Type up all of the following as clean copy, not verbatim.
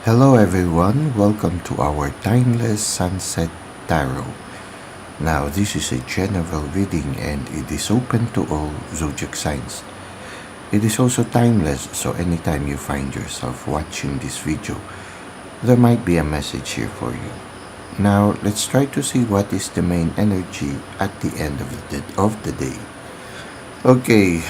Hello everyone, welcome to our Timeless Sunset Tarot. Now this is a general reading and it is open to all zodiac signs. It is also timeless, so anytime you find yourself watching this video, there might be a message here for you. Now let's try to see what is the main energy at the end of the day. Okay,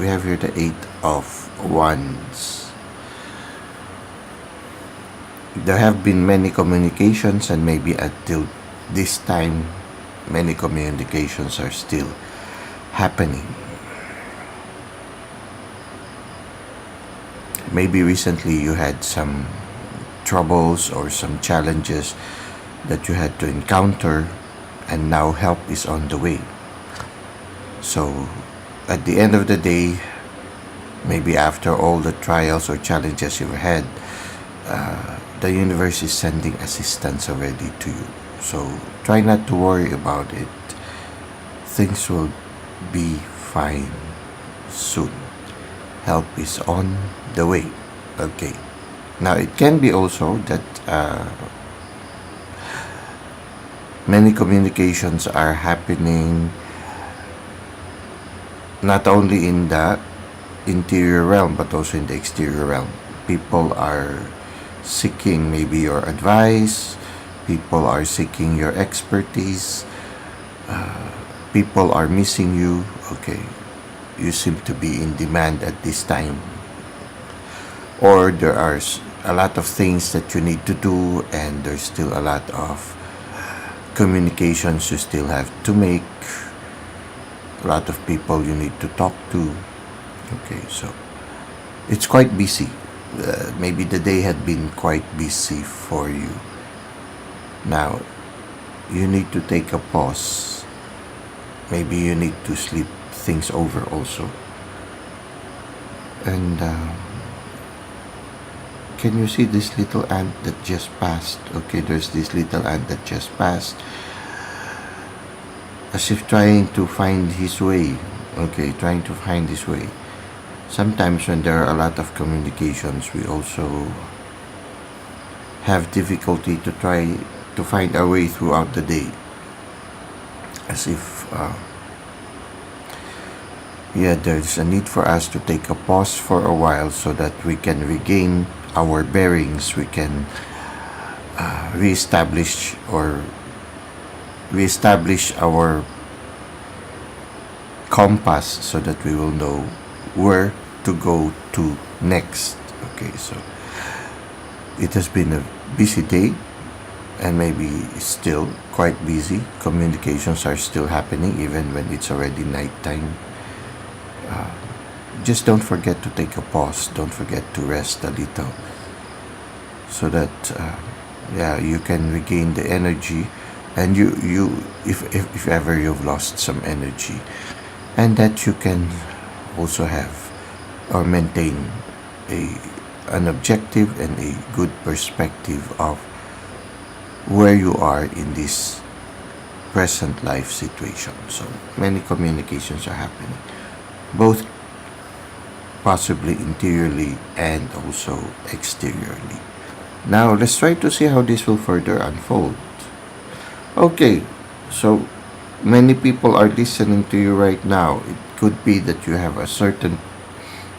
we have here the Eight of Wands. There have been many communications, and maybe until this time many communications are still happening. Maybe recently you had some troubles or some challenges that you had to encounter, and now help is on the way. So at the end of the day, maybe after all the trials or challenges you've had, the universe is sending assistance already to you. So try not to worry about it. Things will be fine soon. Help is on the way. Okay. Now it can be also that many communications are happening not only in the interior realm but also in the exterior realm. People are seeking maybe your advice, people are seeking your expertise, people are missing you. Okay, you seem to be in demand at this time, or there are a lot of things that you need to do, and there's still a lot of communications you still have to make, a lot of people you need to talk to. Okay, so it's quite busy. Maybe the day had been quite busy for you. Now, you need to take a pause. Maybe you need to sleep things over also. And can you see this little ant that just passed? Okay, there's this little ant that just passed, as if trying to find his way. Okay, trying to find his way. Sometimes when there are a lot of communications, we also have difficulty to try to find our way throughout the day. As if, there's a need for us to take a pause for a while so that we can regain our bearings, we can reestablish our compass so that we will know where to go to next. Okay, so it has been a busy day, and maybe still quite busy. Communications are still happening even when it's already nighttime. Just don't forget to take a pause, don't forget to rest a little, so that you can regain the energy, and if ever you've lost some energy, and that you can also have or maintain an objective and a good perspective of where you are in this present life situation. So many communications are happening, both possibly interiorly and also exteriorly. Now let's try to see how this will further unfold. Okay, so many people are listening to you right now. It could be that you have a certain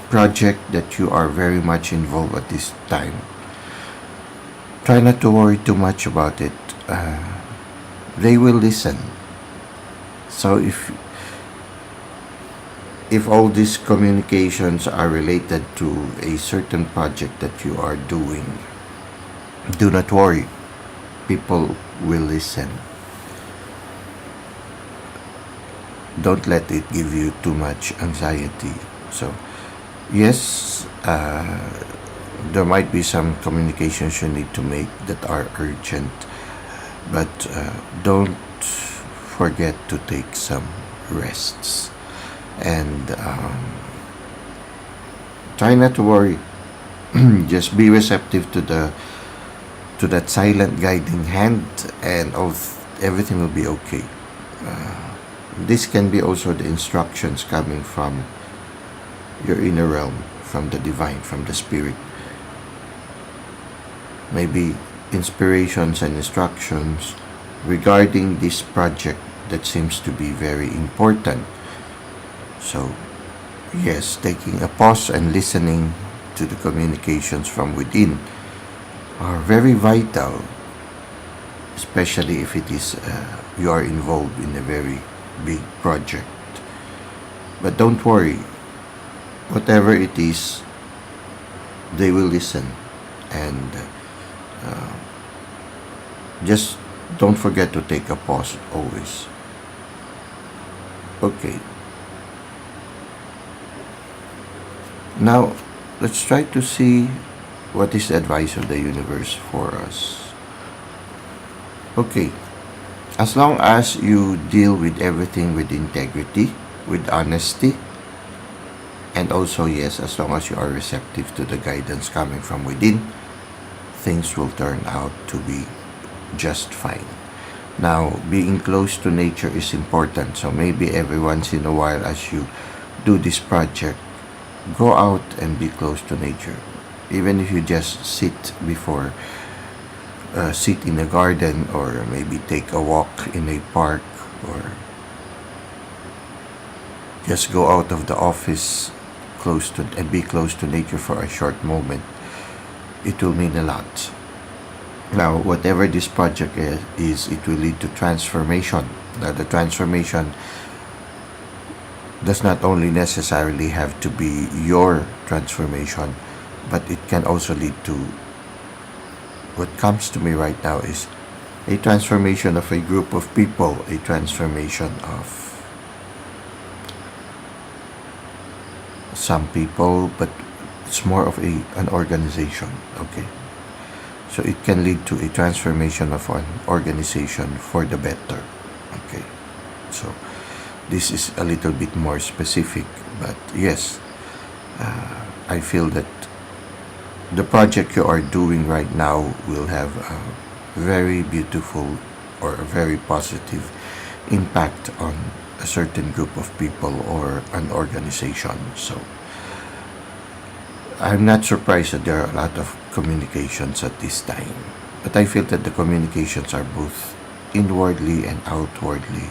project that you are very much involved at this time. Try not to worry too much about it. They will listen. So if all these communications are related to a certain project that you are doing, do not worry. People will listen. Don't let it give you too much anxiety. So yes, there might be some communications you need to make that are urgent, but don't forget to take some rests, and try not to worry. Just be receptive to that silent guiding hand, and everything will be okay. This can be also the instructions coming from your inner realm, from the divine, from the spirit. maybe inspirations and instructions regarding this project that seems to be very important. So, yes, taking a pause and listening to the communications from within are very vital, especially if it is you are involved in a very big project. But don't worry, whatever it is, they will listen, and just don't forget to take a pause always. Okay, now let's try to see what is the advice of the universe for us. Okay, as long as you deal with everything with integrity, with honesty, and also, yes, as long as you are receptive to the guidance coming from within, things will turn out to be just fine. Now, being close to nature is important, so maybe every once in a while as you do this project, go out and be close to nature. Even if you just sit in a garden, or maybe take a walk in a park, or just go out of the office and be close to nature for a short moment, it will mean a lot. Now, whatever this project is, it will lead to transformation. Now, the transformation does not only necessarily have to be your transformation, but it can also lead to, what comes to me right now is a transformation of a group of people, a transformation of some people, but it's more of an organization. Okay, so it can lead to a transformation of an organization for the better. Okay, so this is a little bit more specific, but yes, I feel that the project you are doing right now will have a very beautiful or a very positive impact on a certain group of people or an organization. So I'm not surprised that there are a lot of communications at this time, but I feel that the communications are both inwardly and outwardly.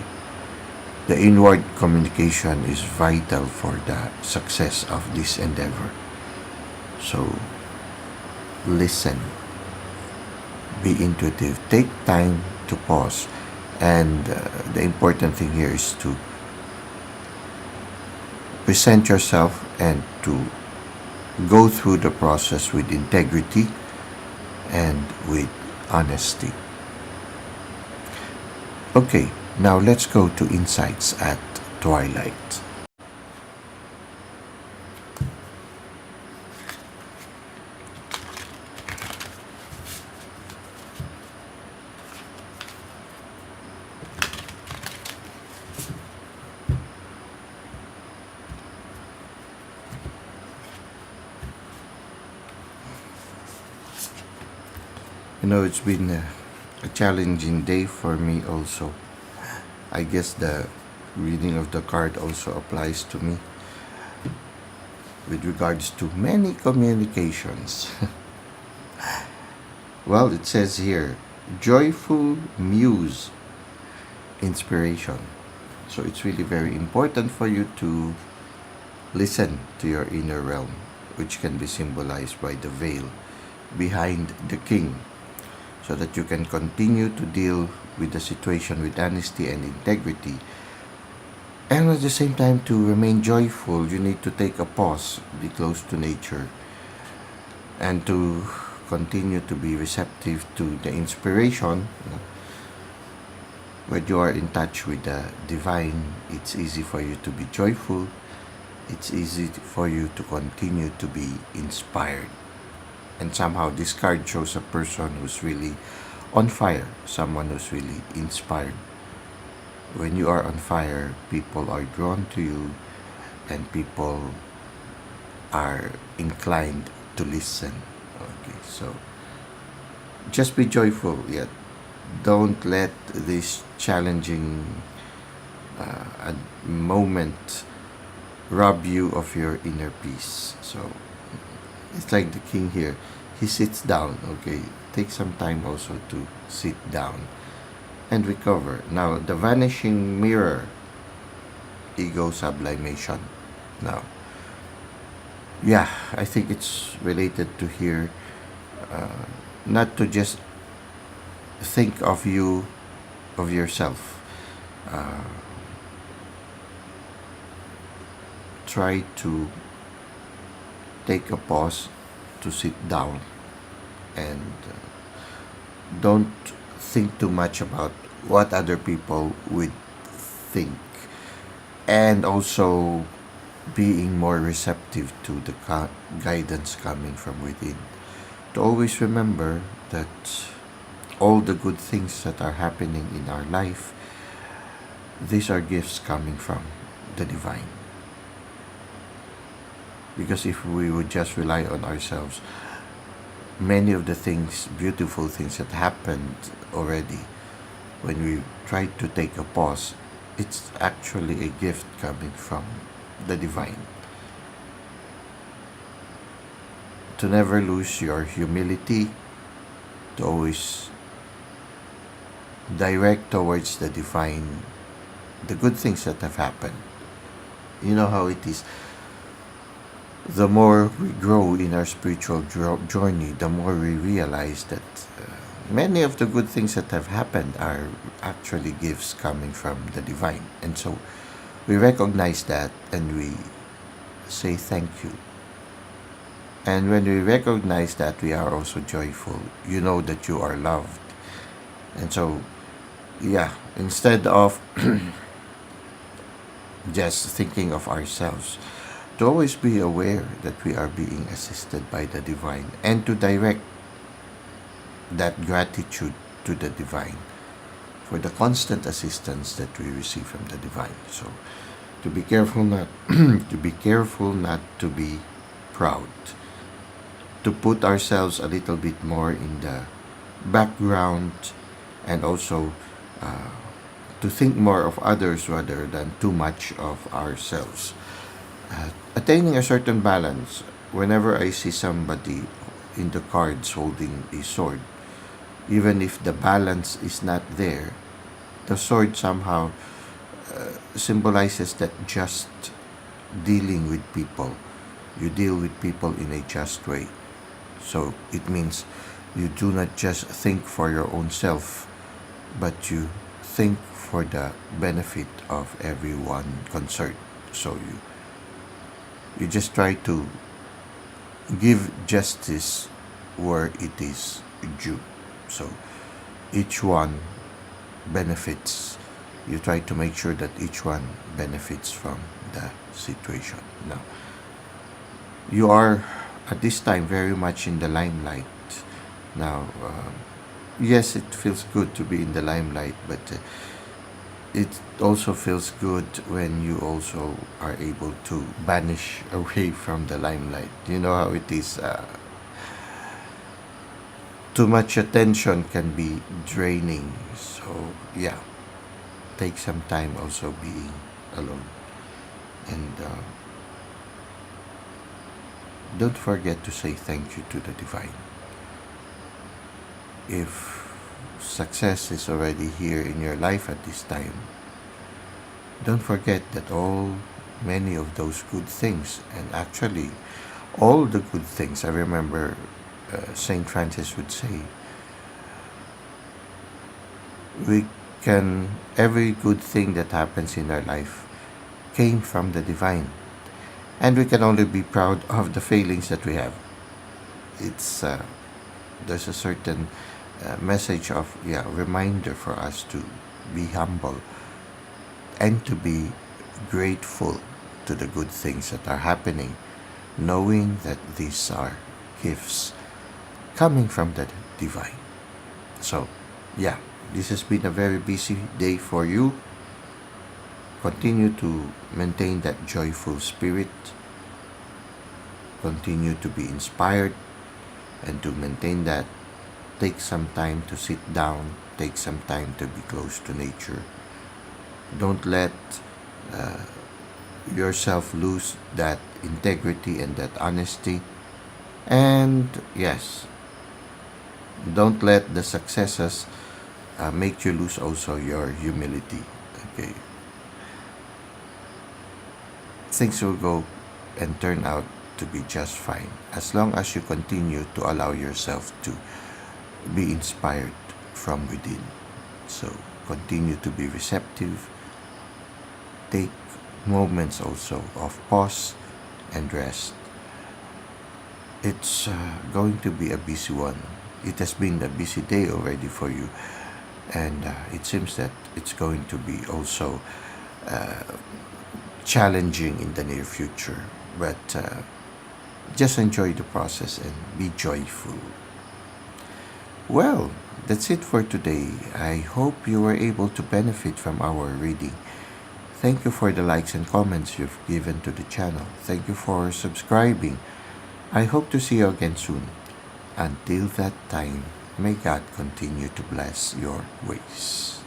The inward communication is vital for the success of this endeavor. So listen, be intuitive, take time to pause, and the important thing here is to present yourself and to go through the process with integrity and with honesty. Okay, now let's go to insights at twilight. You know, it's been a challenging day for me also. I guess the reading of the card also applies to me with regards to many communications. Well, it says here, joyful muse inspiration. So it's really very important for you to listen to your inner realm, which can be symbolized by the veil behind the king, so that you can continue to deal with the situation with honesty and integrity. And at the same time, to remain joyful, you need to take a pause, be close to nature, and to continue to be receptive to the inspiration. When you are in touch with the divine, it's easy for you to be joyful. It's easy for you to continue to be inspired. And somehow this card shows a person who's really on fire, someone who's really inspired. When you are on fire, people are drawn to you, and people are inclined to listen. Okay, so just be joyful, yet don't let this challenging moment rob you of your inner peace. So it's like the king here. He sits down, okay. take some time also to sit down and recover. Now, the vanishing mirror, ego sublimation. Now, yeah, I think it's related to here, not to just think of you, of yourself. Uh, Try to take a pause to sit down and don't think too much about what other people would think, and also being more receptive to the guidance coming from within. To always remember that all the good things that are happening in our life, these are gifts coming from the divine. Because if we would just rely on ourselves, many of the things, beautiful things that happened already, when we try to take a pause, it's actually a gift coming from the divine. To never lose your humility, to always direct towards the divine the good things that have happened. You know how it is. The more we grow in our spiritual journey, the more we realize that many of the good things that have happened are actually gifts coming from the divine. And so we recognize that and we say thank you. And when we recognize that, we are also joyful. You know that you are loved. And so, yeah, instead of just thinking of ourselves, to always be aware that we are being assisted by the divine and to direct that gratitude to the divine for the constant assistance that we receive from the divine. So to be careful not to be proud, to put ourselves a little bit more in the background, and also to think more of others rather than too much of ourselves. Attaining a certain balance. Whenever I see somebody in the cards holding a sword, even if the balance is not there, the sword somehow symbolizes that just dealing with people. You deal with people in a just way. So it means you do not just think for your own self, but you think for the benefit of everyone concerned. So you just try to give justice where it is due. So each one benefits. You try to make sure that each one benefits from the situation. Now, you are at this time very much in the limelight. Now, yes, it feels good to be in the limelight, but it also feels good when you also are able to vanish away from the limelight. You know how it is. Too much attention can be draining. So, yeah, take some time also being alone. And don't forget to say thank you to the divine. If success is already here in your life at this time, don't forget that many of those good things, and actually all the good things, I remember Saint Francis would say, every good thing that happens in our life came from the divine, and we can only be proud of the failings that we have. It's there's a certain message of reminder for us to be humble and to be grateful to the good things that are happening, knowing that these are gifts coming from the divine. So, yeah, this has been a very busy day for you. Continue to maintain that joyful spirit. Continue to be inspired, and to maintain that, take some time to sit down, take some time to be close to nature. Don't let yourself lose that integrity and that honesty. And yes, Don't let the successes make you lose also your humility. Okay, things will go and turn out to be just fine as long as you continue to allow yourself to be inspired from within. So continue to be receptive. Take moments also of pause and rest. It's going to be a busy one. It has been a busy day already for you, and it seems that it's going to be also challenging in the near future. But just enjoy the process and be joyful. Well, that's it for today. I hope you were able to benefit from our reading. Thank you for the likes and comments you've given to the channel. Thank you for subscribing. I hope to see you again soon. Until that time, may God continue to bless your ways.